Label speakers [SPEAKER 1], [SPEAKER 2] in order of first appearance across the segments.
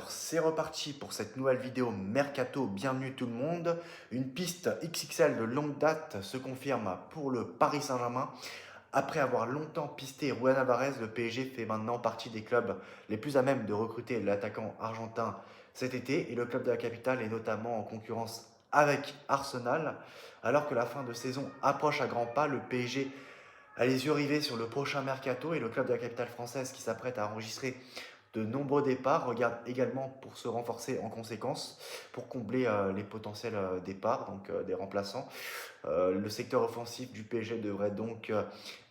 [SPEAKER 1] Alors, c'est reparti pour cette nouvelle vidéo Mercato. Bienvenue tout le monde. Une piste XXL de longue date se confirme pour le Paris Saint-Germain. Après avoir longtemps pisté Juan Alvarez, le PSG fait maintenant partie des clubs les plus à même de recruter l'attaquant argentin cet été. Et le club de la capitale est notamment en concurrence avec Arsenal. Alors que la fin de saison approche à grands pas, le PSG a les yeux rivés sur le prochain mercato et le club de la capitale française qui s'apprête à enregistrer de nombreux départs regarde également pour se renforcer en conséquence, pour combler les potentiels départs, donc des remplaçants. Le secteur offensif du PSG devrait donc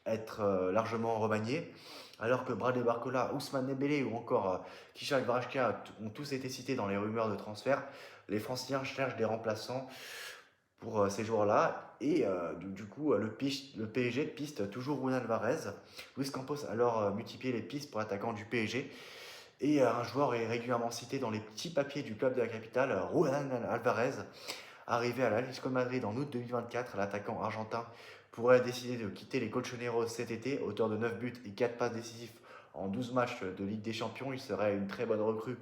[SPEAKER 1] être largement remanié, alors que Bradley Barcola, Ousmane Dembélé ou encore Kishak Kvaratskhelia ont tous été cités dans les rumeurs de transfert. Les Franciliens cherchent des remplaçants pour ces joueurs-là. Et du coup, le PSG piste toujours Juan Alvarez. Luis Campos a alors multiplié les pistes pour l'attaquant du PSG. Et un joueur est régulièrement cité dans les petits papiers du club de la capitale, Juan Alvarez, arrivé à l'Atlético de Madrid en août 2024. L'attaquant argentin pourrait décider de quitter les Colchoneros cet été, auteur de 9 buts et 4 passes décisives en 12 matchs de Ligue des Champions. Il serait une très bonne recrue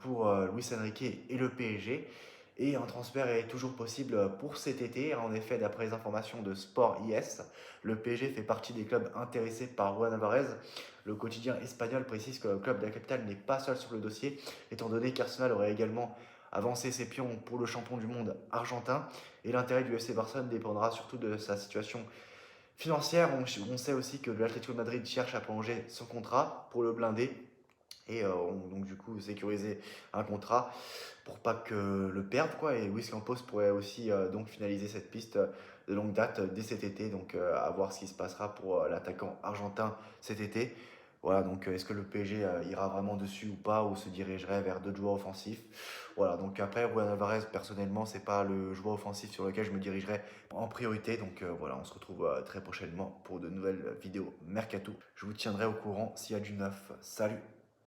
[SPEAKER 1] pour Luis Enrique et le PSG. Et un transfert est toujours possible pour cet été. En effet, d'après les informations de Sport IS, le PSG fait partie des clubs intéressés par Juan Alvarez. Le quotidien espagnol précise que le club de la capitale n'est pas seul sur le dossier, étant donné qu'Arsenal aurait également avancé ses pions pour le champion du monde argentin. Et l'intérêt du FC Barcelone dépendra surtout de sa situation financière. On sait aussi que l'Atlético de Madrid cherche à prolonger son contrat pour le blinder et donc du coup sécuriser un contrat pour pas que le perdre quoi. Et Luis Campos pourrait aussi donc finaliser cette piste de longue date dès cet été, donc à voir ce qui se passera pour l'attaquant argentin cet été. Voilà, donc est-ce que le PSG ira vraiment dessus ou pas, ou se dirigerait vers d'autres joueurs offensifs. Voilà, donc après Juan Alvarez, personnellement, c'est pas le joueur offensif sur lequel je me dirigerai en priorité. Donc voilà, on se retrouve très prochainement pour de nouvelles vidéos Mercato. Je vous tiendrai au courant s'il y a du neuf. Salut!